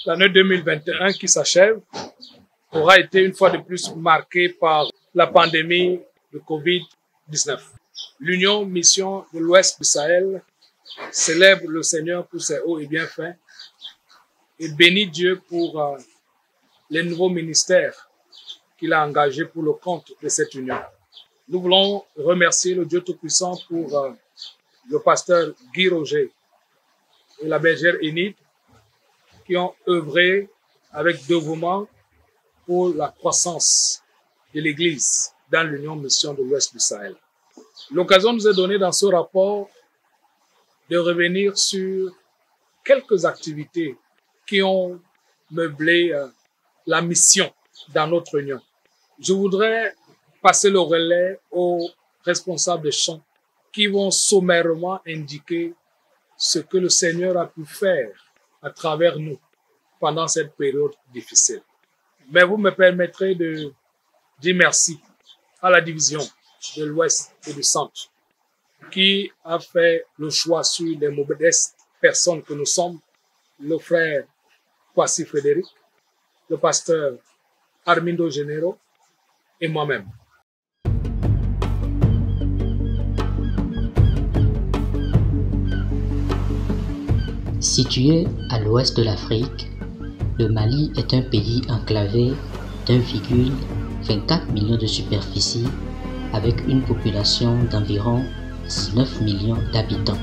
L'année 2021 qui s'achève aura été une fois de plus marquée par la pandémie de Covid-19. L'Union Mission de l'Ouest du Sahel célèbre le Seigneur pour ses hauts et bienfaits et bénit Dieu pour les nouveaux ministères qu'il a engagés pour le compte de cette union. Nous voulons remercier le Dieu Tout-Puissant pour le pasteur Guy Roger et la bergère Enid qui ont œuvré avec dévouement pour la croissance de l'Église dans l'Union Mission de l'Ouest du Sahel. L'occasion nous est donnée dans ce rapport de revenir sur quelques activités qui ont meublé la mission dans notre union. Je voudrais passer le relais aux responsables des chants qui vont sommairement indiquer ce que le Seigneur a pu faire à travers nous pendant cette période difficile. Mais vous me permettrez de dire merci à la division de l'Ouest et du Centre qui a fait le choix sur les modestes personnes que nous sommes, le frère Kwasi Frédéric, le pasteur Armindo Género et moi-même. Situé à l'ouest de l'Afrique, le Mali est un pays enclavé d'1,24 million de superficie avec une population d'environ 19 millions d'habitants.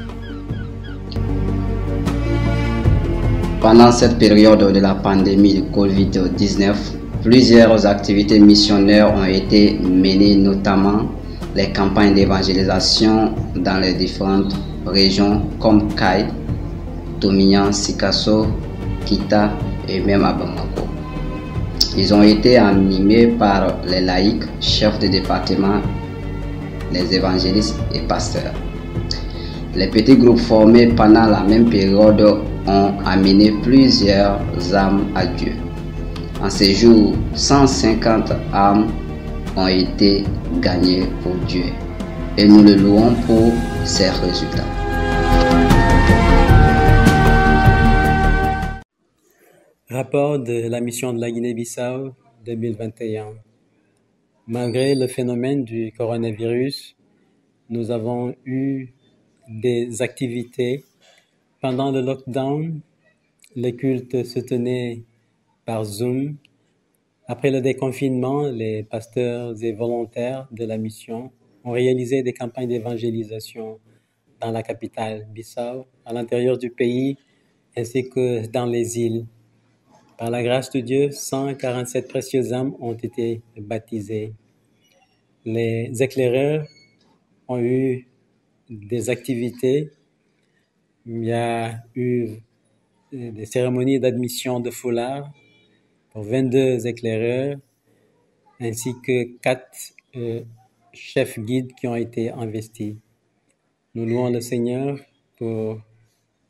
Pendant cette période de la pandémie de Covid-19, plusieurs activités missionnaires ont été menées, notamment les campagnes d'évangélisation dans les différentes régions comme Kaï, Tomiyan, Sikasso, Kita et même à Bamako. Ils ont été animés par les laïcs, chefs de département, les évangélistes et pasteurs. Les petits groupes formés pendant la même période ont amené plusieurs âmes à Dieu. En ces jours, 150 âmes ont été gagnées pour Dieu et nous le louons pour ces résultats. Rapport de la mission de la Guinée-Bissau 2021. Malgré le phénomène du coronavirus, nous avons eu des activités. Pendant le lockdown, les cultes se tenaient par Zoom. Après le déconfinement, les pasteurs et volontaires de la mission ont réalisé des campagnes d'évangélisation dans la capitale Bissau, à l'intérieur du pays, ainsi que dans les îles. Par la grâce de Dieu, 147 précieuses âmes ont été baptisées. Les éclaireurs ont eu des activités. Il y a eu des cérémonies d'admission de foulard pour 22 éclaireurs, ainsi que 4 chefs guides qui ont été investis. Nous louons le Seigneur pour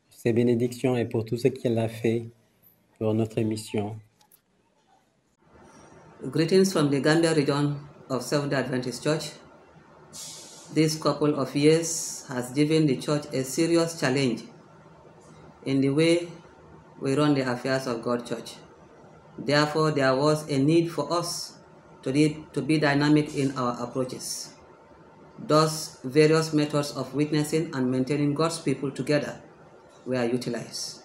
ses bénédictions et pour tout ce qu'il a fait pour notre mission. Greetings from the Gambia region of Seventh-day Adventist Church. This couple of years has given the church a serious challenge in the way we run the affairs of God's church. Therefore, there was a need for us to be dynamic in our approaches. Thus, various methods of witnessing and maintaining God's people together were utilized.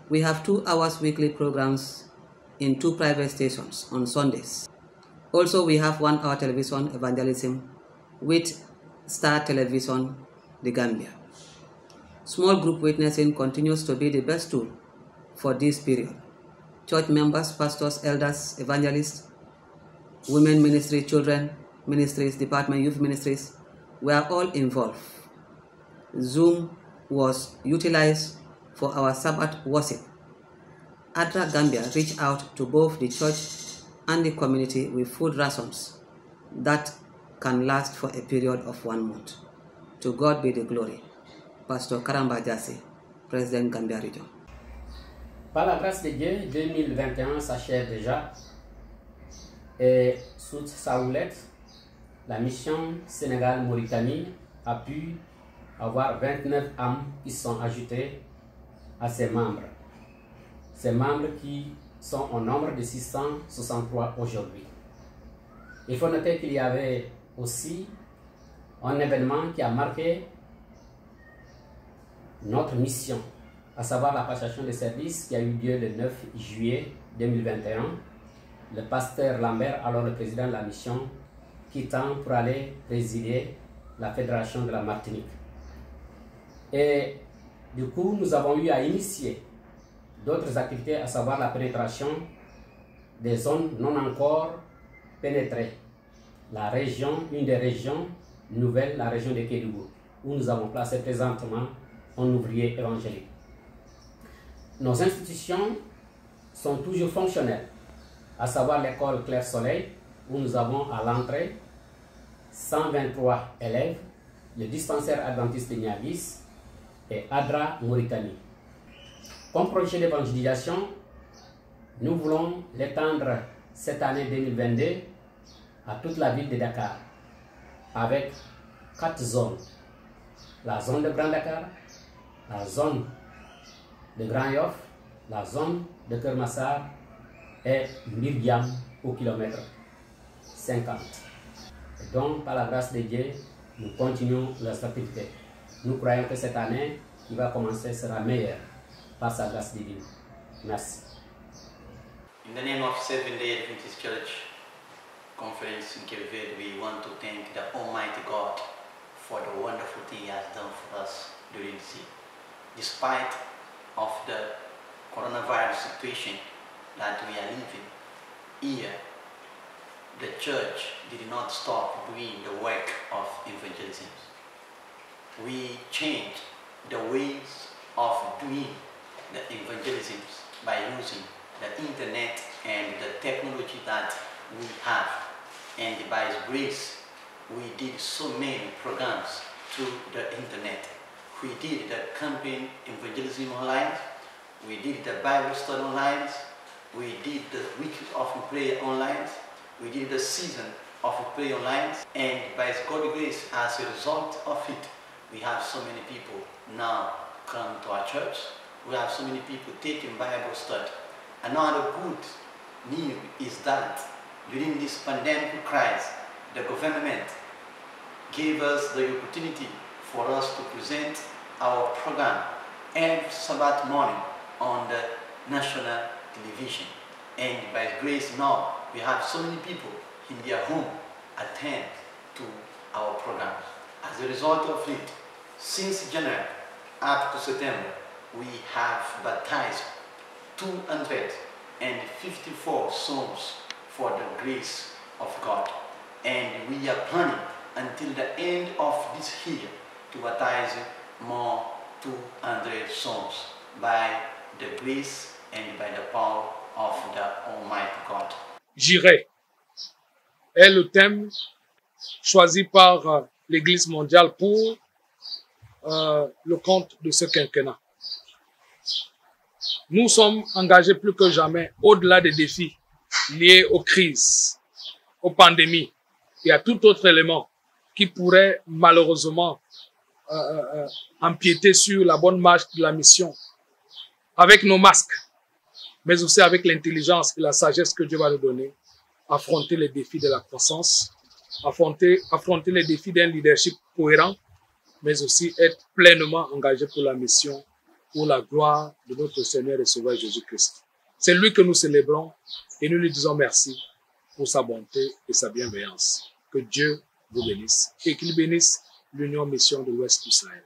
We have 2 hours weekly programs in 2 private stations on Sundays. Also, we have 1 hour television evangelism with Star Television, The Gambia. Small group witnessing continues to be the best tool for this period. Church members, pastors, elders, evangelists, women ministry, children ministries, department youth ministries were all involved. Zoom was utilized for our Sabbath worship. ADRA Gambia reached out to both the church and the community with food rations that can last for a period of 1 month. To God be the glory. Pastor Karamba Jassé, Président Gambia Region. Par la grâce de Dieu, 2021 s'achève déjà. Et sous sa houlette, la mission Sénégal-Mauritanie a pu avoir 29 âmes qui sont ajoutées à ses membres. Ces membres qui sont au nombre de 663 aujourd'hui. Il faut noter qu'il y avait aussi un événement qui a marqué notre mission, à savoir la passation de service qui a eu lieu le 9 juillet 2021. Le pasteur Lambert, alors le président de la mission, quittant pour aller présider la Fédération de la Martinique. Et du coup, nous avons eu à initier d'autres activités, à savoir la pénétration des zones non encore pénétrées. La région, une des régions nouvelles, la région de Kédougou, où nous avons placé présentement un ouvrier évangélique. Nos institutions sont toujours fonctionnelles, à savoir l'école Clair Soleil, où nous avons à l'entrée 123 élèves, le dispensaire adventiste de Niavis et ADRA Mauritanie. Comme projet d'évangélisation, nous voulons l'étendre cette année 2022 à toute la ville de Dakar, avec 4 zones. La zone de Grand Dakar, la zone de Grand Yoff, la zone de Kermassar et Myriam au kilomètre 50. Et donc, par la grâce de Dieu, nous continuons les activités. Nous croyons que cette année qui va commencer sera meilleure par sa grâce divine. Merci. In the name of Seventh-day Adventist Church Conference in Kirved, we want to thank the Almighty God for the wonderful thing He has done for us during this year. Despite of the coronavirus situation that we are living here, the church did not stop doing the work of evangelism. We changed the ways of doing the evangelism by using the internet and the technology that we have. And by His grace, we did so many programs through the internet. We did the campaign evangelism online, we did the Bible study online, we did the week of prayer online, we did the season of prayer online, and by God's grace, as a result of it, we have so many people now come to our church. We have so many people taking Bible study. Another good news is that during this pandemic crisis, the government gave us the opportunity for us to present our program every Sabbath morning on the national television. And by grace now, we have so many people in their home attend to our programs. As a result of it, since January up to September, we have baptized 254 souls for the grace of God. And we are planning until the end of this year to baptize more 200 souls by the grace and by the power of the Almighty God. J'irai est le thème choisi par l'Église mondiale pour le compte de ce quinquennat. Nous sommes engagés plus que jamais au-delà des défis liés aux crises, aux pandémies et à tout autre élément qui pourrait malheureusement empiéter sur la bonne marche de la mission. Avec nos masques, mais aussi avec l'intelligence et la sagesse que Dieu va nous donner, affronter les défis de la croissance, affronter les défis d'un leadership cohérent, mais aussi être pleinement engagé pour la mission, pour la gloire de notre Seigneur et Sauveur Jésus-Christ. C'est lui que nous célébrons et nous lui disons merci pour sa bonté et sa bienveillance. Que Dieu vous bénisse et qu'il bénisse l'Union Mission de l'Ouest du Sahel.